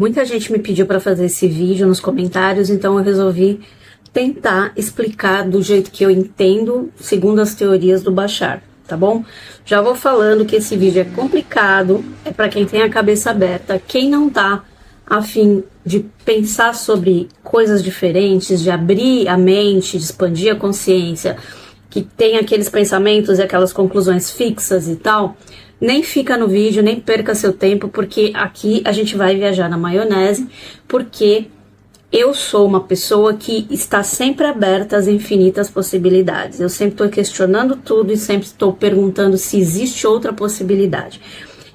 Muita gente me pediu para fazer esse vídeo nos comentários, então eu resolvi tentar explicar do jeito que eu entendo, segundo as teorias do Bashar, tá bom? Já vou falando que esse vídeo é complicado, é para quem tem a cabeça aberta, quem não tá a fim de pensar sobre coisas diferentes, de abrir a mente, de expandir a consciência, que tem aqueles pensamentos e aquelas conclusões fixas e tal, nem fica no vídeo, nem perca seu tempo, porque aqui a gente vai viajar na maionese, porque eu sou uma pessoa que está sempre aberta às infinitas possibilidades. Eu sempre estou questionando tudo e sempre estou perguntando se existe outra possibilidade.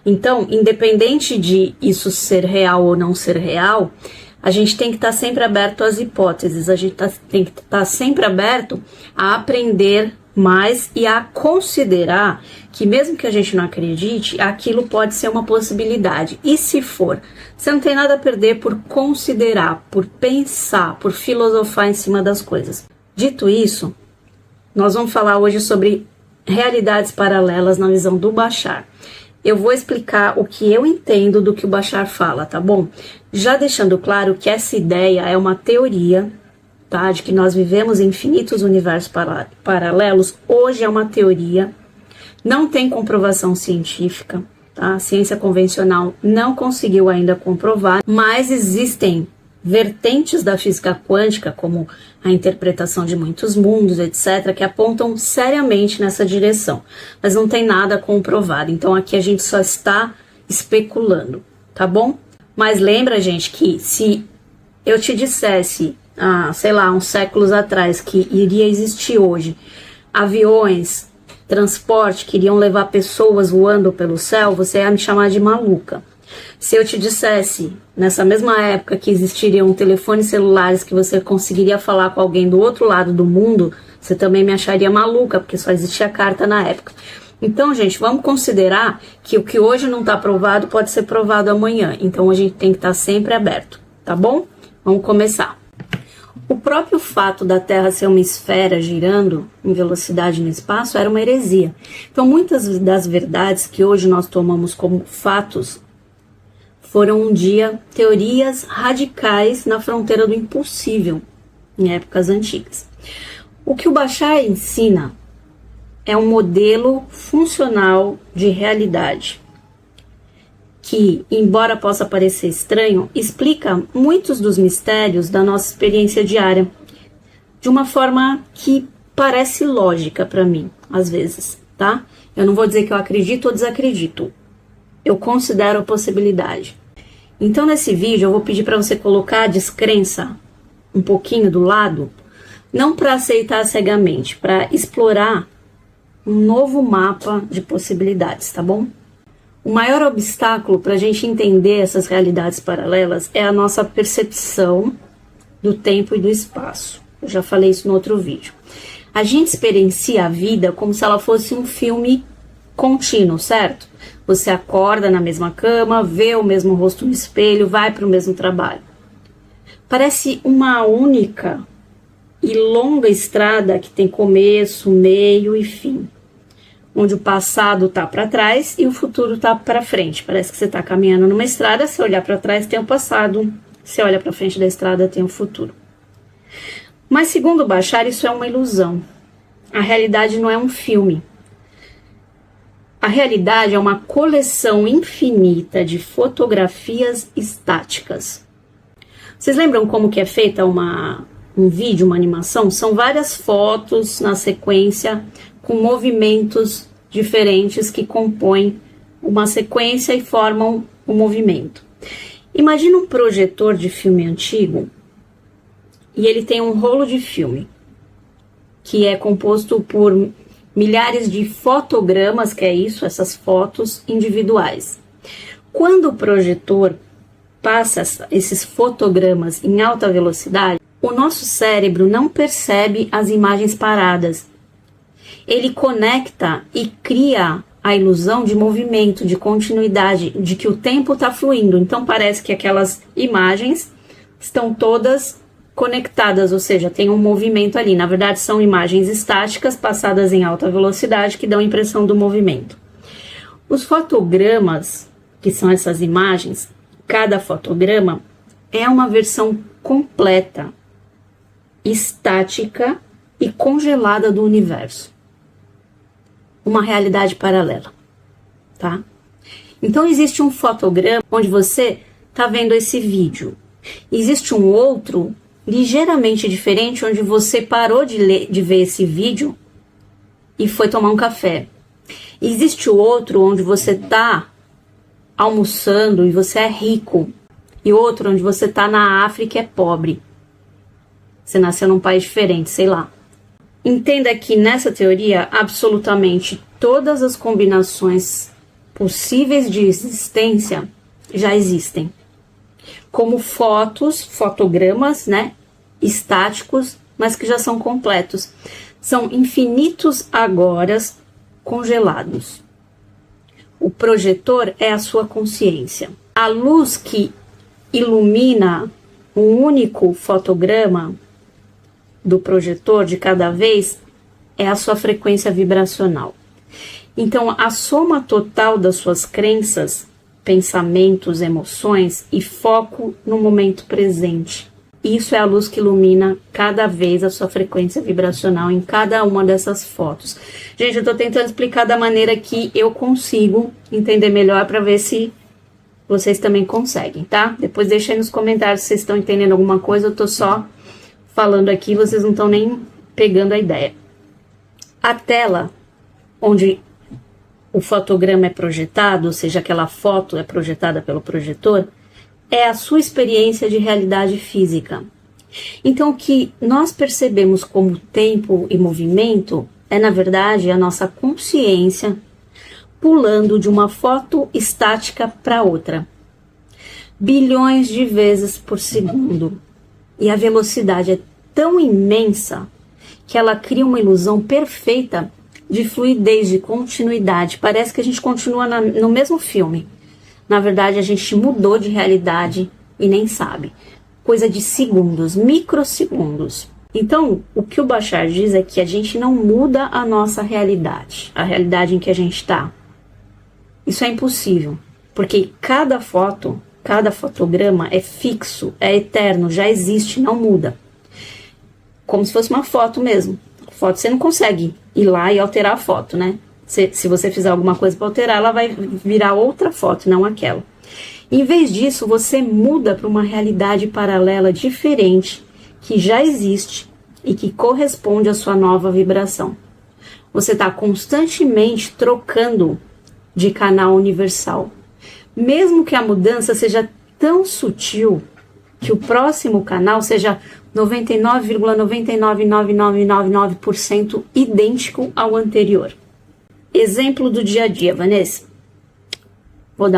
Então, independente de isso ser real ou não ser real, a gente tem que estar sempre aberto às hipóteses, a gente tem que estar sempre aberto a aprender mais e a considerar que mesmo que a gente não acredite, aquilo pode ser uma possibilidade. E se for, você não tem nada a perder por considerar, por pensar, por filosofar em cima das coisas. Dito isso, nós vamos falar hoje sobre realidades paralelas na visão do Bashar. Eu vou explicar o que eu entendo do que o Bashar fala, tá bom? Já deixando claro que essa ideia é uma teoria, tá? De que nós vivemos em infinitos universos paralelos. Hoje é uma teoria, não tem comprovação científica, tá? A ciência convencional não conseguiu ainda comprovar, mas existem vertentes da física quântica, como a interpretação de muitos mundos, etc., que apontam seriamente nessa direção, mas não tem nada comprovado, então aqui a gente só está especulando, tá bom? Mas lembra, gente, que se eu te dissesse, sei lá, uns séculos atrás, que iria existir hoje aviões, transporte, que iriam levar pessoas voando pelo céu, você ia me chamar de maluca. Se eu te dissesse, nessa mesma época, que existiriam telefones celulares que você conseguiria falar com alguém do outro lado do mundo, você também me acharia maluca, porque só existia carta na época. Então, gente, vamos considerar que o que hoje não está provado pode ser provado amanhã. Então, a gente tem que estar sempre aberto, tá bom? Vamos começar. O próprio fato da Terra ser uma esfera girando em velocidade no espaço era uma heresia. Então, muitas das verdades que hoje nós tomamos como fatos foram um dia teorias radicais na fronteira do impossível, em épocas antigas. O que o Bashar ensina é um modelo funcional de realidade, que, embora possa parecer estranho, explica muitos dos mistérios da nossa experiência diária, de uma forma que parece lógica para mim, às vezes, tá? Eu não vou dizer que eu acredito ou desacredito, eu considero a possibilidade. Então, nesse vídeo, eu vou pedir para você colocar a descrença um pouquinho do lado, não para aceitar cegamente, para explorar um novo mapa de possibilidades, tá bom? O maior obstáculo para a gente entender essas realidades paralelas é a nossa percepção do tempo e do espaço. Eu já falei isso no outro vídeo. A gente experiencia a vida como se ela fosse um filme contínuo, certo? Você acorda na mesma cama, vê o mesmo rosto no espelho, vai para o mesmo trabalho. Parece uma única e longa estrada que tem começo, meio e fim. Onde o passado está para trás e o futuro está para frente. Parece que você está caminhando numa estrada, se olhar para trás tem o passado, se olha para frente da estrada tem o futuro. Mas segundo o Bashar, isso é uma ilusão. A realidade não é um filme. A realidade é uma coleção infinita de fotografias estáticas. Vocês lembram como que é feita um vídeo, uma animação? São várias fotos na sequência com movimentos diferentes que compõem uma sequência e formam um movimento. Imagina um projetor de filme antigo e ele tem um rolo de filme que é composto por milhares de fotogramas, que é isso, essas fotos individuais. Quando o projetor passa esses fotogramas em alta velocidade, o nosso cérebro não percebe as imagens paradas. Ele conecta e cria a ilusão de movimento, de continuidade, de que o tempo está fluindo. Então parece que aquelas imagens estão todas conectadas, ou seja, tem um movimento ali. Na verdade, são imagens estáticas passadas em alta velocidade que dão a impressão do movimento. Os fotogramas, que são essas imagens, cada fotograma é uma versão completa, estática e congelada do universo. Uma realidade paralela, tá? Então existe um fotograma onde você tá vendo esse vídeo. Existe um outro ligeiramente diferente onde você parou de ver esse vídeo e foi tomar um café. Existe o outro onde você tá almoçando e você é rico. E outro onde você tá na África e é pobre. Você nasceu num país diferente, sei lá. Entenda que nessa teoria, absolutamente todas as combinações possíveis de existência já existem. Como fotogramas, né? Estáticos, mas que já são completos. São infinitos agoras congelados. O projetor é a sua consciência. A luz que ilumina um único fotograma do projetor de cada vez é a sua frequência vibracional. Então, a soma total das suas crenças, pensamentos, emoções e foco no momento presente. Isso é a luz que ilumina cada vez a sua frequência vibracional em cada uma dessas fotos. Gente, eu tô tentando explicar da maneira que eu consigo entender melhor para ver se vocês também conseguem, tá? Depois deixa aí nos comentários se vocês estão entendendo alguma coisa, eu tô só falando aqui, vocês não estão nem pegando a ideia. A tela onde o fotograma é projetado, ou seja, aquela foto é projetada pelo projetor, é a sua experiência de realidade física. Então, o que nós percebemos como tempo e movimento é, na verdade, a nossa consciência pulando de uma foto estática para outra. Bilhões de vezes por segundo. E a velocidade é tão imensa que ela cria uma ilusão perfeita de fluidez, de continuidade. Parece que a gente continua no mesmo filme. Na verdade, a gente mudou de realidade e nem sabe. Coisa de segundos, microsegundos. Então, o que o Bashar diz é que a gente não muda a nossa realidade, a realidade em que a gente está. Isso é impossível, porque cada foto, cada fotograma é fixo, é eterno, já existe, não muda. Como se fosse uma foto mesmo. Foto você não consegue ir lá e alterar a foto, né? Se você fizer alguma coisa para alterar, ela vai virar outra foto, não aquela. Em vez disso, você muda para uma realidade paralela diferente, que já existe e que corresponde à sua nova vibração. Você está constantemente trocando de canal universal. Mesmo que a mudança seja tão sutil que o próximo canal seja 99,99999% idêntico ao anterior. Exemplo do dia a dia, Vanessa. Vou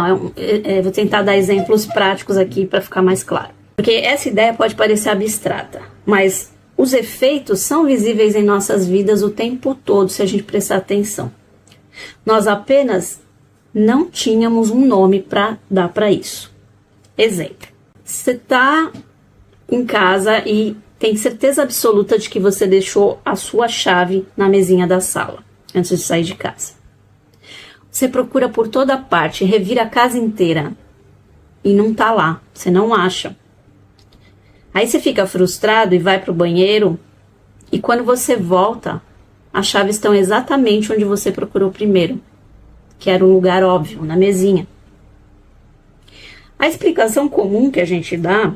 tentar dar exemplos práticos aqui para ficar mais claro. Porque essa ideia pode parecer abstrata, mas os efeitos são visíveis em nossas vidas o tempo todo, se a gente prestar atenção. Nós apenas não tínhamos um nome para dar para isso. Exemplo. Você está em casa e tem certeza absoluta de que você deixou a sua chave na mesinha da sala, antes de sair de casa. Você procura por toda parte, revira a casa inteira e não tá lá, você não acha. Aí você fica frustrado e vai pro banheiro e quando você volta, as chaves estão exatamente onde você procurou primeiro, que era um lugar óbvio, na mesinha. A explicação comum que a gente dá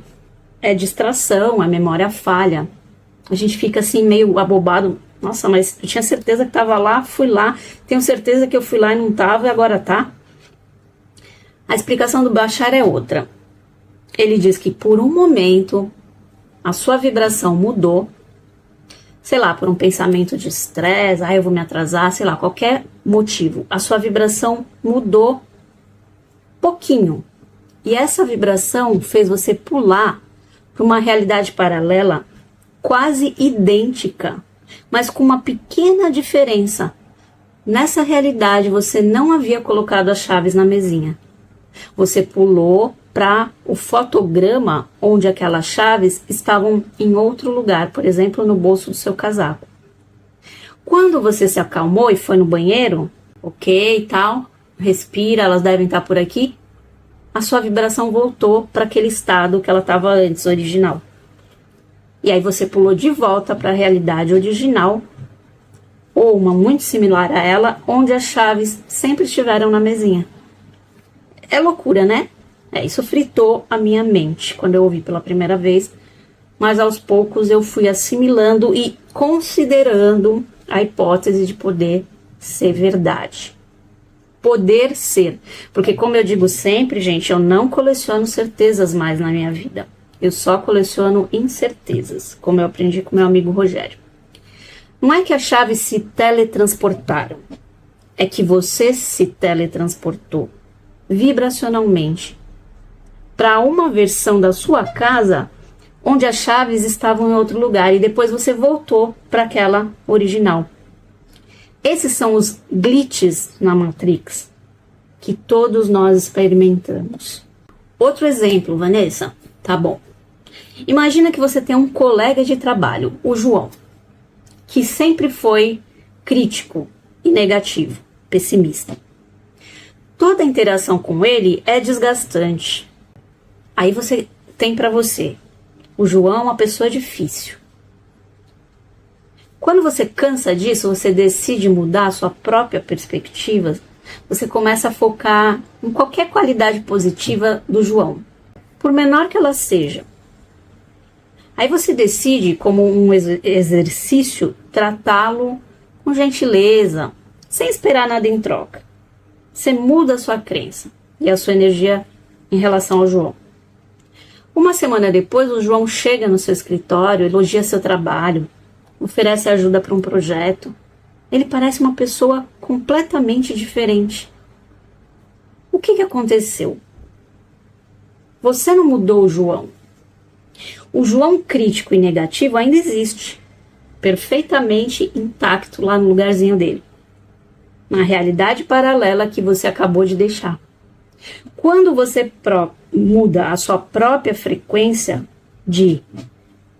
é distração, é memória falha. A gente fica assim meio abobado. Nossa, mas eu tinha certeza que estava lá, fui lá. Tenho certeza que eu fui lá e não estava e agora tá. A explicação do Bashar é outra. Ele diz que por um momento a sua vibração mudou. Sei lá, por um pensamento de estresse, eu vou me atrasar, sei lá, qualquer motivo. A sua vibração mudou pouquinho. E essa vibração fez você pular para uma realidade paralela quase idêntica, mas com uma pequena diferença. Nessa realidade você não havia colocado as chaves na mesinha. Você pulou para o fotograma onde aquelas chaves estavam em outro lugar, por exemplo, no bolso do seu casaco. Quando você se acalmou e foi no banheiro, ok e tal, respira, elas devem estar por aqui. a sua vibração voltou para aquele estado que ela estava antes, original. E aí você pulou de volta para a realidade original, ou uma muito similar a ela, onde as chaves sempre estiveram na mesinha. É loucura, né? Isso fritou a minha mente quando eu ouvi pela primeira vez, mas aos poucos eu fui assimilando e considerando a hipótese de poder ser verdade. Poder ser. Porque como eu digo sempre, gente, eu não coleciono certezas mais na minha vida. Eu só coleciono incertezas, como eu aprendi com meu amigo Rogério. Não é que as chaves se teletransportaram, é que você se teletransportou vibracionalmente para uma versão da sua casa onde as chaves estavam em outro lugar e depois você voltou para aquela original. Esses são os glitches na Matrix que todos nós experimentamos. Outro exemplo, Vanessa? Tá bom. Imagina que você tem um colega de trabalho, o João, que sempre foi crítico e negativo, pessimista. Toda interação com ele é desgastante. Aí você tem para você, o João é uma pessoa difícil. Quando você cansa disso, você decide mudar a sua própria perspectiva, você começa a focar em qualquer qualidade positiva do João, por menor que ela seja. Aí você decide, como um exercício, tratá-lo com gentileza, sem esperar nada em troca. Você muda a sua crença e a sua energia em relação ao João. Uma semana depois, o João chega no seu escritório, elogia seu trabalho, oferece ajuda para um projeto. Ele parece uma pessoa completamente diferente. O que aconteceu? Você não mudou o João. O João crítico e negativo ainda existe, perfeitamente intacto lá no lugarzinho dele, na realidade paralela que você acabou de deixar. Quando você muda a sua própria frequência de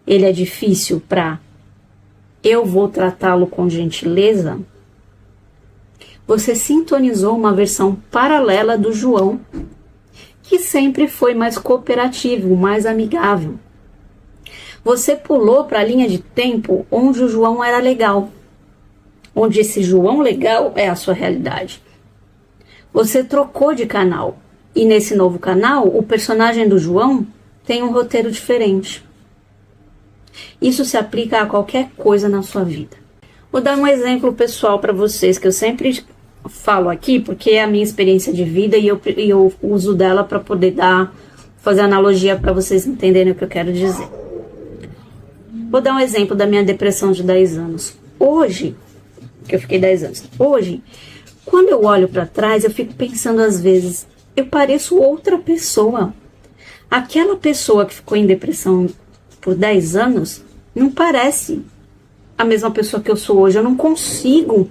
ele é difícil para eu vou tratá-lo com gentileza, você sintonizou uma versão paralela do João, que sempre foi mais cooperativo, mais amigável. Você pulou para a linha de tempo onde o João era legal, onde esse João legal é a sua realidade. Você trocou de canal, e nesse novo canal, o personagem do João tem um roteiro diferente. Isso se aplica a qualquer coisa na sua vida. Vou dar um exemplo pessoal para vocês, que eu sempre falo aqui, porque é a minha experiência de vida e eu uso dela para poder fazer analogia para vocês entenderem o que eu quero dizer. Vou dar um exemplo da minha depressão de 10 anos. Hoje, que eu fiquei 10 anos, hoje, quando eu olho para trás, eu fico pensando às vezes, eu pareço outra pessoa. Aquela pessoa que ficou em depressão por 10 anos, não parece a mesma pessoa que eu sou hoje. Eu não consigo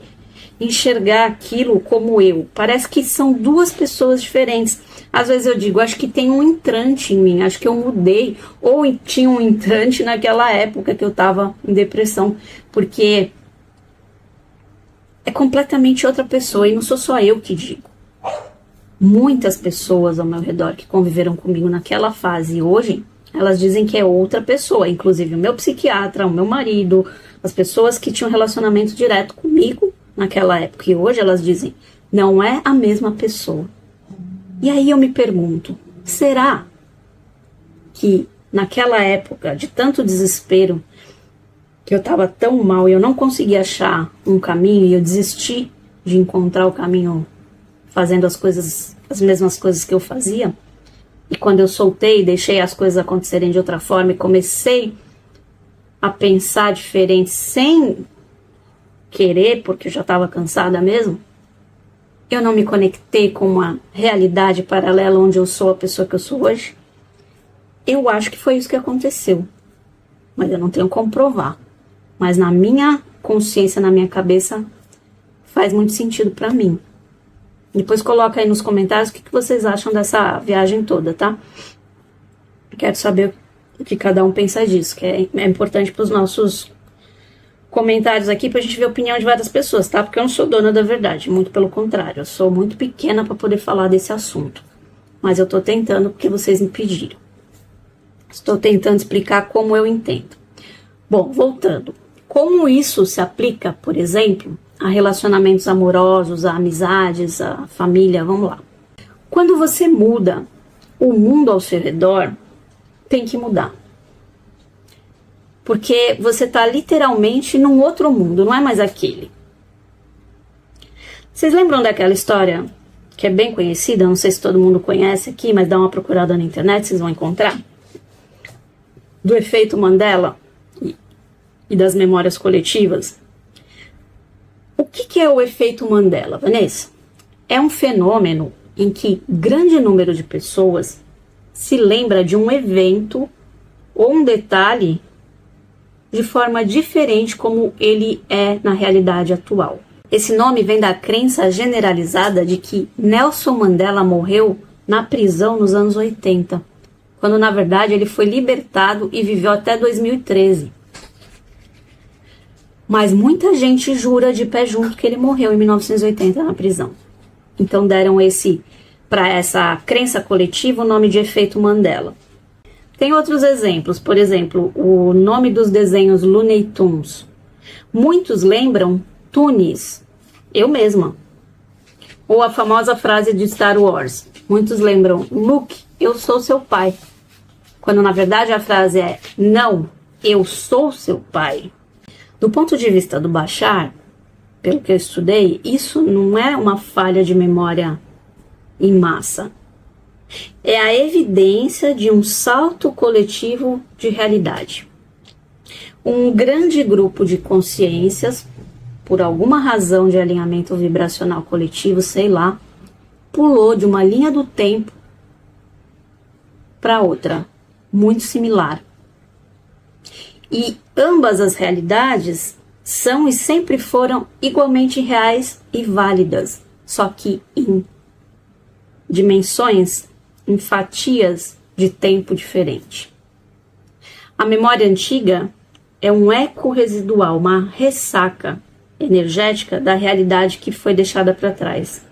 enxergar aquilo como eu. Parece que são duas pessoas diferentes. Às vezes eu digo, acho que tem um entrante em mim, acho que eu mudei, ou tinha um entrante naquela época que eu estava em depressão, porque é completamente outra pessoa, e não sou só eu que digo. Muitas pessoas ao meu redor que conviveram comigo naquela fase e hoje, elas dizem que é outra pessoa, inclusive o meu psiquiatra, o meu marido, as pessoas que tinham relacionamento direto comigo naquela época, e hoje elas dizem, não é a mesma pessoa. E aí eu me pergunto, será que naquela época de tanto desespero, que eu estava tão mal e eu não conseguia achar um caminho e eu desisti de encontrar o caminho fazendo as mesmas coisas que eu fazia, e quando eu soltei, deixei as coisas acontecerem de outra forma e comecei a pensar diferente sem querer, porque eu já estava cansada mesmo, eu não me conectei com uma realidade paralela onde eu sou a pessoa que eu sou hoje? Eu acho que foi isso que aconteceu, mas eu não tenho como provar. Mas na minha consciência, na minha cabeça, faz muito sentido para mim. Depois coloca aí nos comentários o que vocês acham dessa viagem toda, tá? Quero saber o que cada um pensa disso, que é importante para os nossos comentários aqui, pra gente ver a opinião de várias pessoas, tá? Porque eu não sou dona da verdade, muito pelo contrário, eu sou muito pequena para poder falar desse assunto. mas eu estou tentando porque vocês me pediram. Estou tentando explicar como eu entendo. Bom, voltando. Como isso se aplica, por exemplo, a relacionamentos amorosos, a amizades, a família, vamos lá. Quando você muda, o mundo ao seu redor tem que mudar. Porque você está literalmente num outro mundo, não é mais aquele. Vocês lembram daquela história que é bem conhecida? Não sei se todo mundo conhece aqui, mas dá uma procurada na internet, vocês vão encontrar. Do efeito Mandela e das memórias coletivas. O que é o efeito Mandela, Vanessa? É um fenômeno em que grande número de pessoas se lembra de um evento ou um detalhe de forma diferente como ele é na realidade atual. Esse nome vem da crença generalizada de que Nelson Mandela morreu na prisão nos anos 80, quando na verdade ele foi libertado e viveu até 2013. Mas muita gente jura de pé junto que ele morreu em 1980 na prisão. Então deram para essa crença coletiva o nome de efeito Mandela. Tem outros exemplos, por exemplo, o nome dos desenhos Looney Tunes. Muitos lembram Tunis, eu mesma. Ou a famosa frase de Star Wars. Muitos lembram Luke, eu sou seu pai. Quando na verdade a frase é não, eu sou seu pai. Do ponto de vista do Bashar, pelo que eu estudei, isso não é uma falha de memória em massa. É a evidência de um salto coletivo de realidade. Um grande grupo de consciências, por alguma razão de alinhamento vibracional coletivo, sei lá, pulou de uma linha do tempo para outra, muito similar. E ambas as realidades são e sempre foram igualmente reais e válidas, só que em dimensões, em fatias de tempo diferente. A memória antiga é um eco residual, uma ressaca energética da realidade que foi deixada para trás.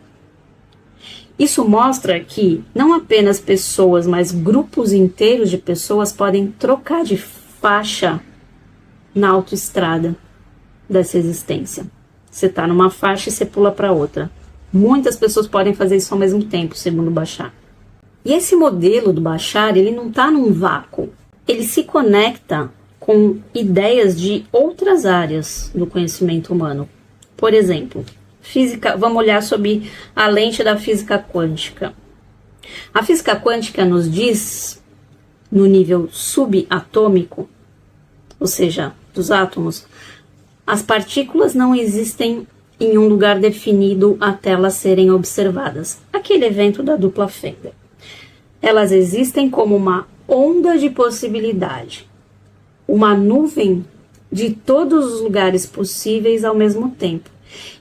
Isso mostra que não apenas pessoas, mas grupos inteiros de pessoas podem trocar de faixa na autoestrada dessa existência. Você está numa faixa e você pula para outra. Muitas pessoas podem fazer isso ao mesmo tempo, segundo o Bashar. E esse modelo do Bashar, ele não está num vácuo. Ele se conecta com ideias de outras áreas do conhecimento humano. Por exemplo, física, vamos olhar sob a lente da física quântica. A física quântica nos diz, no nível subatômico, ou seja, dos átomos, as partículas não existem em um lugar definido até elas serem observadas. Aquele evento da dupla Fender. Elas existem como uma onda de possibilidade, uma nuvem de todos os lugares possíveis ao mesmo tempo.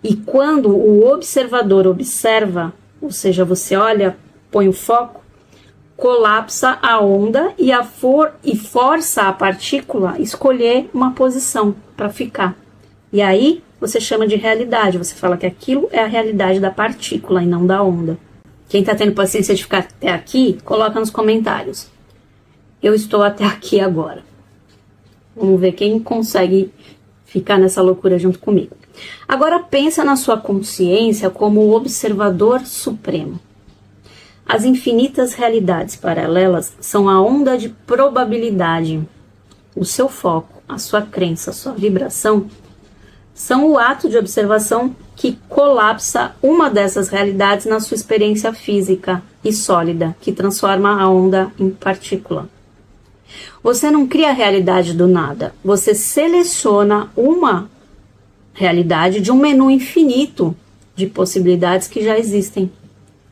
E quando o observador observa, ou seja, você olha, põe o foco, colapsa a onda e força a partícula a escolher uma posição para ficar. E aí você chama de realidade, você fala que aquilo é a realidade da partícula e não da onda. Quem está tendo paciência de ficar até aqui, coloca nos comentários. Eu estou até aqui agora. Vamos ver quem consegue ficar nessa loucura junto comigo. Agora pensa na sua consciência como o observador supremo. As infinitas realidades paralelas são a onda de probabilidade. O seu foco, a sua crença, a sua vibração são o ato de observação que colapsa uma dessas realidades na sua experiência física e sólida, que transforma a onda em partícula. Você não cria a realidade do nada, você seleciona uma realidade de um menu infinito de possibilidades que já existem,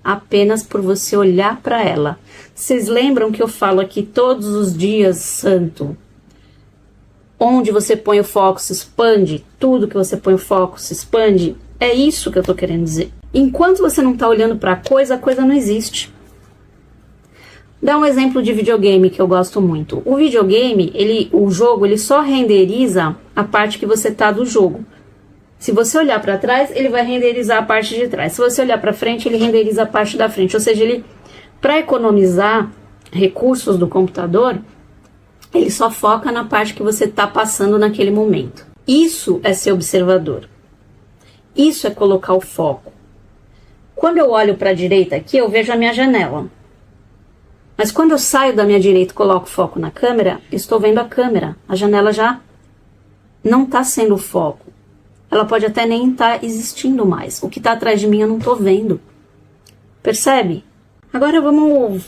apenas por você olhar para ela. Vocês lembram que eu falo aqui todos os dias, santo? Onde você põe o foco se expande, tudo que você põe o foco se expande. É isso que eu tô querendo dizer. Enquanto você não tá olhando para a coisa não existe. Dá um exemplo de videogame que eu gosto muito. O videogame, o jogo, ele só renderiza a parte que você tá do jogo. Se você olhar para trás, ele vai renderizar a parte de trás. Se você olhar para frente, ele renderiza a parte da frente. Ou seja, ele Para economizar recursos do computador, ele só foca na parte que você está passando naquele momento. Isso é ser observador. Isso é colocar o foco. Quando eu olho para a direita aqui, eu vejo a minha janela. Mas quando eu saio da minha direita e coloco o foco na câmera, estou vendo a câmera. A janela já não está sendo o foco. Ela pode até nem estar existindo mais. O que está atrás de mim eu não estou vendo. Percebe? Agora vamos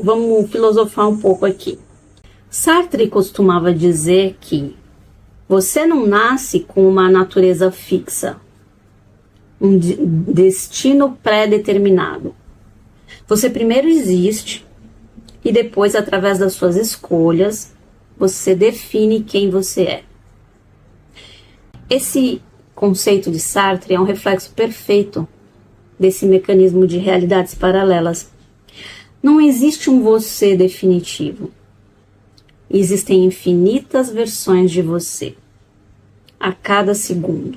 vamos filosofar um pouco aqui. Sartre costumava dizer que você não nasce com uma natureza fixa, um destino pré-determinado. Você primeiro existe e depois, através das suas escolhas, você define quem você é. Esse conceito de Sartre é um reflexo perfeito desse mecanismo de realidades paralelas. Não existe um você definitivo. Existem infinitas versões de você. A cada segundo,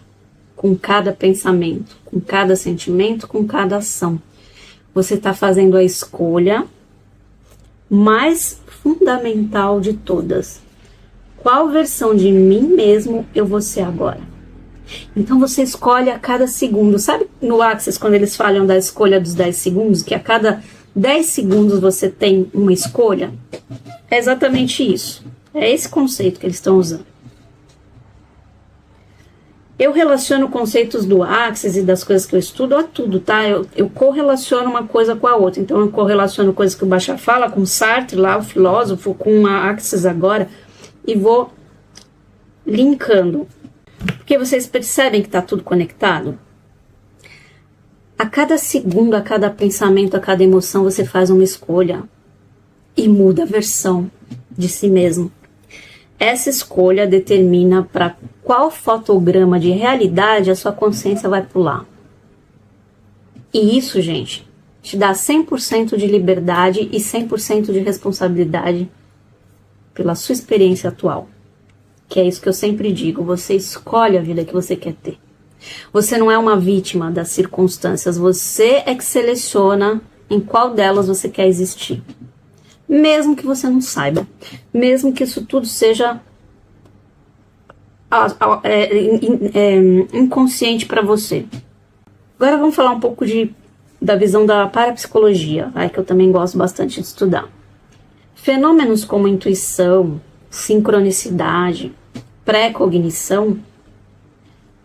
com cada pensamento, com cada sentimento, com cada ação. Você está fazendo a escolha mais fundamental de todas. Qual versão de mim mesmo eu vou ser agora? Então você escolhe a cada segundo. Sabe no Access, quando eles falam da escolha dos 10 segundos, que a cada 10 segundos você tem uma escolha? É exatamente isso. É esse conceito que eles estão usando. Eu relaciono conceitos do Access e das coisas que eu estudo a tudo, tá? Eu correlaciono uma coisa com a outra. Então eu correlaciono coisas que o Bashar fala com Sartre, lá o filósofo, com a Access agora, e vou linkando. Porque vocês percebem que está tudo conectado? A cada segundo, a cada pensamento, a cada emoção, você faz uma escolha e muda a versão de si mesmo. Essa escolha determina para qual fotograma de realidade a sua consciência vai pular. E isso, gente, te dá 100% de liberdade e 100% de responsabilidade pela sua experiência atual. Que é isso que eu sempre digo, você escolhe a vida que você quer ter. Você não é uma vítima das circunstâncias, você é que seleciona em qual delas você quer existir. Mesmo que você não saiba, mesmo que isso tudo seja inconsciente para você. Agora vamos falar um pouco da visão da parapsicologia, que eu também gosto bastante de estudar. Fenômenos como intuição, sincronicidade, pré-cognição,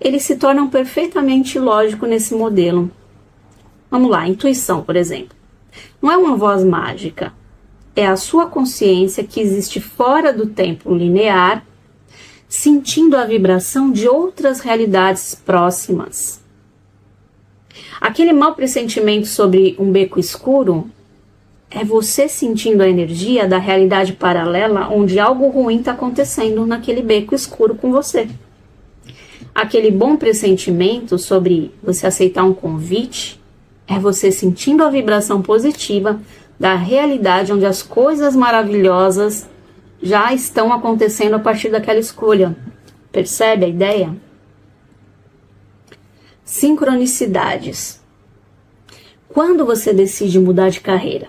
eles se tornam perfeitamente lógicos nesse modelo. Vamos lá, intuição, por exemplo. Não é uma voz mágica. É a sua consciência que existe fora do tempo linear, sentindo a vibração de outras realidades próximas. Aquele mau pressentimento sobre um beco escuro é você sentindo a energia da realidade paralela onde algo ruim está acontecendo naquele beco escuro com você. Aquele bom pressentimento sobre você aceitar um convite é você sentindo a vibração positiva da realidade onde as coisas maravilhosas já estão acontecendo a partir daquela escolha. Percebe a ideia? Sincronicidades. Quando você decide mudar de carreira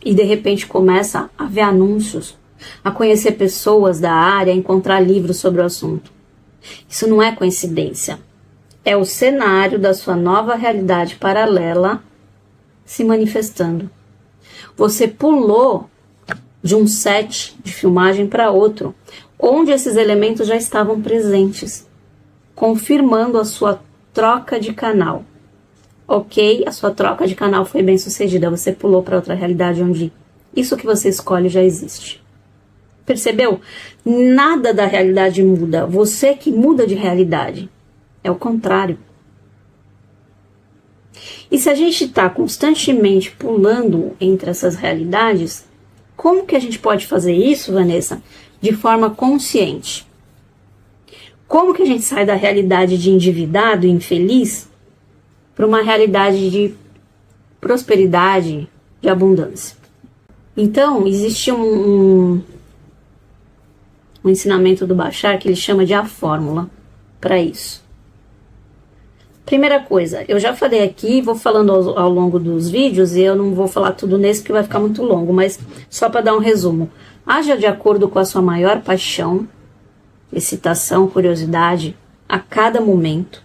e de repente começa a ver anúncios, a conhecer pessoas da área, a encontrar livros sobre o assunto, isso não é coincidência. É o cenário da sua nova realidade paralela se manifestando. Você pulou de um set de filmagem para outro, onde esses elementos já estavam presentes, confirmando a sua troca de canal. Ok, a sua troca de canal foi bem sucedida, você pulou para outra realidade onde isso que você escolhe já existe. Percebeu? Nada da realidade muda, você que muda de realidade. É o contrário. E se a gente está constantemente pulando entre essas realidades, como que a gente pode fazer isso, Vanessa, de forma consciente? Como que a gente sai da realidade de endividado e infeliz para uma realidade de prosperidade, de abundância? Então, existe um ensinamento do Bashar que ele chama de a fórmula para isso. Primeira coisa, eu já falei aqui, vou falando ao longo dos vídeos, e eu não vou falar tudo nesse porque vai ficar muito longo, mas só para dar um resumo. Haja de acordo com a sua maior paixão, excitação, curiosidade, a cada momento.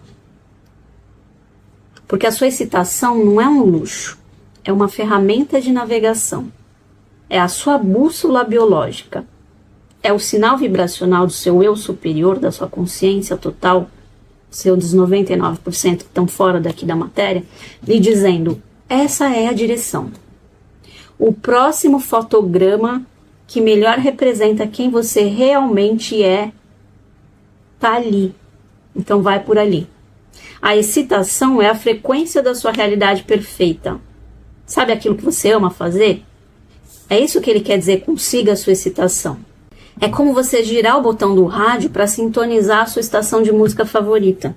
Porque a sua excitação não é um luxo, é uma ferramenta de navegação. É a sua bússola biológica. É o sinal vibracional do seu eu superior, da sua consciência total, seus 99% que estão fora daqui da matéria, lhe dizendo, essa é a direção. O próximo fotograma que melhor representa quem você realmente é, tá ali. Então vai por ali. A excitação é a frequência da sua realidade perfeita. Sabe aquilo que você ama fazer? É isso que ele quer dizer com siga a sua excitação. É como você girar o botão do rádio para sintonizar a sua estação de música favorita.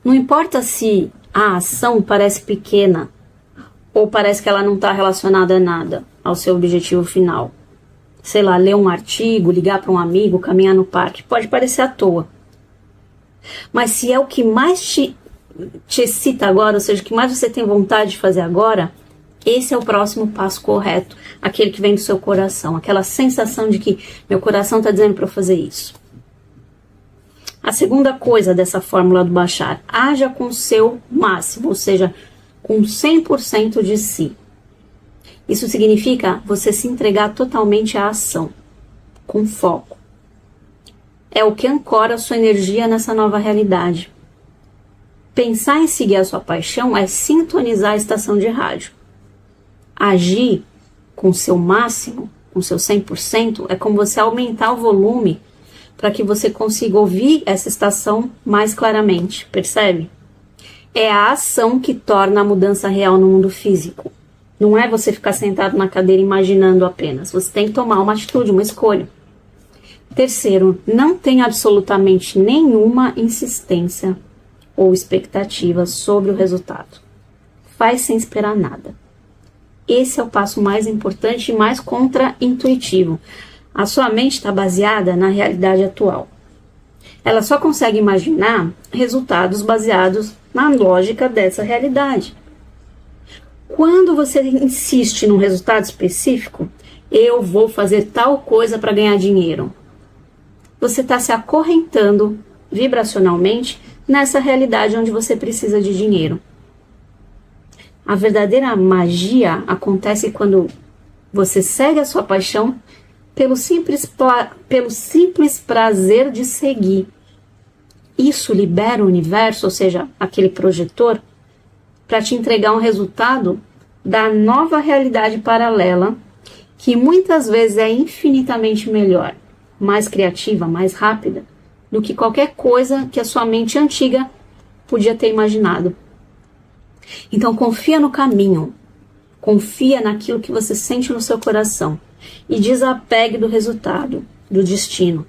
Não importa se a ação parece pequena ou parece que ela não está relacionada a nada, ao seu objetivo final. Sei lá, ler um artigo, ligar para um amigo, caminhar no parque. Pode parecer à toa. Mas se é o que mais te excita agora, ou seja, o que mais você tem vontade de fazer agora, esse é o próximo passo correto, aquele que vem do seu coração, aquela sensação de que meu coração está dizendo para eu fazer isso. A segunda coisa dessa fórmula do Bashar, haja com o seu máximo, ou seja, com 100% de si. Isso significa você se entregar totalmente à ação, com foco. É o que ancora a sua energia nessa nova realidade. Pensar em seguir a sua paixão é sintonizar a estação de rádio. Agir com o seu máximo, com o seu 100%, é como você aumentar o volume para que você consiga ouvir essa estação mais claramente, percebe? É a ação que torna a mudança real no mundo físico. Não é você ficar sentado na cadeira imaginando apenas. Você tem que tomar uma atitude, uma escolha. Terceiro, não tem absolutamente nenhuma insistência ou expectativa sobre o resultado. Faz sem esperar nada. Esse é o passo mais importante e mais contra-intuitivo. A sua mente está baseada na realidade atual. Ela só consegue imaginar resultados baseados na lógica dessa realidade. Quando você insiste num resultado específico, eu vou fazer tal coisa para ganhar dinheiro. Você está se acorrentando vibracionalmente nessa realidade onde você precisa de dinheiro. A verdadeira magia acontece quando você segue a sua paixão pelo simples prazer de seguir. Isso libera o universo, ou seja, aquele projetor, para te entregar um resultado da nova realidade paralela, que muitas vezes é infinitamente melhor, mais criativa, mais rápida, do que qualquer coisa que a sua mente antiga podia ter imaginado. Então confia no caminho, confia naquilo que você sente no seu coração e desapegue do resultado, do destino.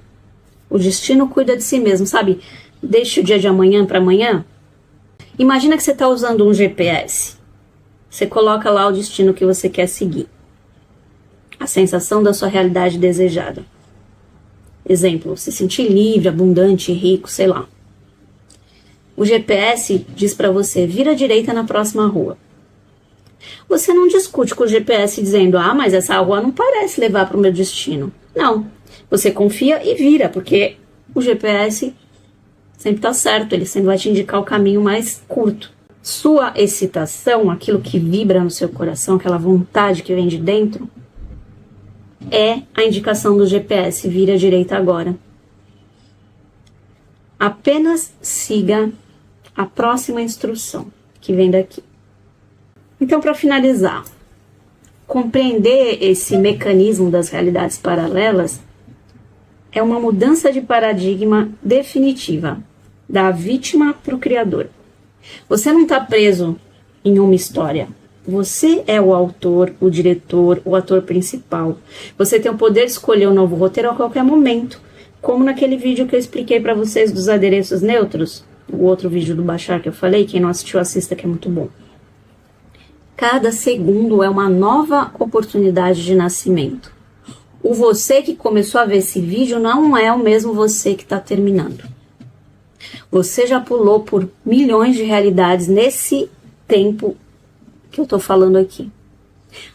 O destino cuida de si mesmo, sabe? Deixe o dia de amanhã para amanhã. Imagina que você está usando um GPS. Você coloca lá o destino que você quer seguir. A sensação da sua realidade desejada. Exemplo, se sentir livre, abundante, rico, sei lá. O GPS diz para você, vira à direita na próxima rua. Você não discute com o GPS dizendo, mas essa rua não parece levar para o meu destino. Não, você confia e vira, porque o GPS sempre está certo, ele sempre vai te indicar o caminho mais curto. Sua excitação, aquilo que vibra no seu coração, aquela vontade que vem de dentro, é a indicação do GPS, vira à direita agora. Apenas siga a próxima instrução que vem daqui. Então, para finalizar, compreender esse mecanismo das realidades paralelas é uma mudança de paradigma definitiva, da vítima para o criador. Você não está preso em uma história. Você é o autor, o diretor, o ator principal. Você tem o poder de escolher um novo roteiro a qualquer momento, como naquele vídeo que eu expliquei para vocês dos adereços neutros, o outro vídeo do Bashar que eu falei, quem não assistiu assista que é muito bom. Cada segundo é uma nova oportunidade de nascimento. O você que começou a ver esse vídeo não é o mesmo você que está terminando. Você já pulou por milhões de realidades nesse tempo que eu tô falando aqui.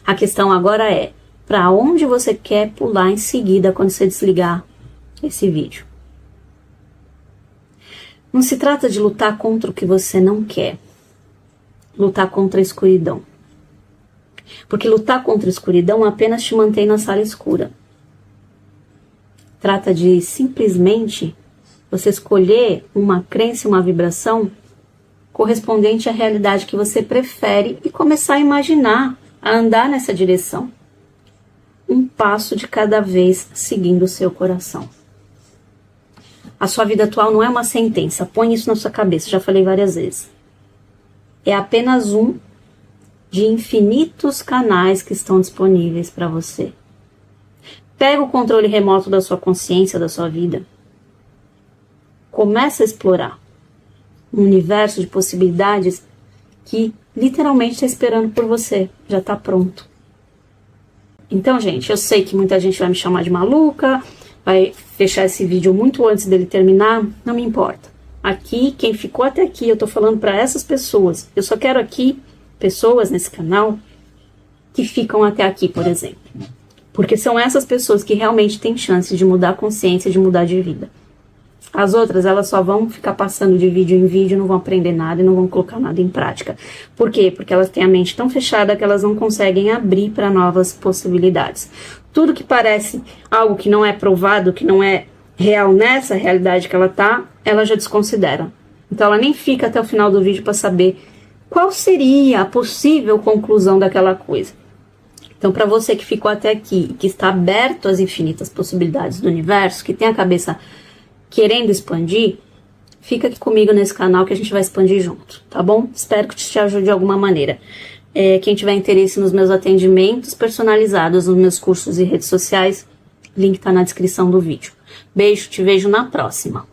A questão agora é, para onde você quer pular em seguida quando você desligar esse vídeo? Não se trata de lutar contra o que você não quer. Lutar contra a escuridão. Porque lutar contra a escuridão apenas te mantém na sala escura. Trata de simplesmente você escolher uma crença e uma vibração correspondente à realidade que você prefere e começar a imaginar, a andar nessa direção. Um passo de cada vez seguindo o seu coração. A sua vida atual não é uma sentença, põe isso na sua cabeça, já falei várias vezes. É apenas um de infinitos canais que estão disponíveis para você. Pega o controle remoto da sua consciência, da sua vida. Começa a explorar um universo de possibilidades que literalmente está esperando por você, já está pronto. Então, gente, eu sei que muita gente vai me chamar de maluca, vai fechar esse vídeo muito antes dele terminar, não me importa. Aqui, quem ficou até aqui, eu tô falando para essas pessoas. Eu só quero aqui pessoas nesse canal que ficam até aqui, por exemplo. Porque são essas pessoas que realmente têm chance de mudar a consciência, de mudar de vida. As outras, elas só vão ficar passando de vídeo em vídeo, não vão aprender nada e não vão colocar nada em prática. Por quê? Porque elas têm a mente tão fechada que elas não conseguem abrir para novas possibilidades. Tudo que parece algo que não é provado, que não é real nessa realidade que ela tá, ela já desconsidera. Então ela nem fica até o final do vídeo para saber qual seria a possível conclusão daquela coisa. Então, para você que ficou até aqui, que está aberto às infinitas possibilidades do universo, que tem a cabeça querendo expandir, fica aqui comigo nesse canal que a gente vai expandir junto, tá bom? Espero que te ajude de alguma maneira. Quem tiver interesse nos meus atendimentos personalizados, nos meus cursos e redes sociais, link tá na descrição do vídeo. Beijo, te vejo na próxima.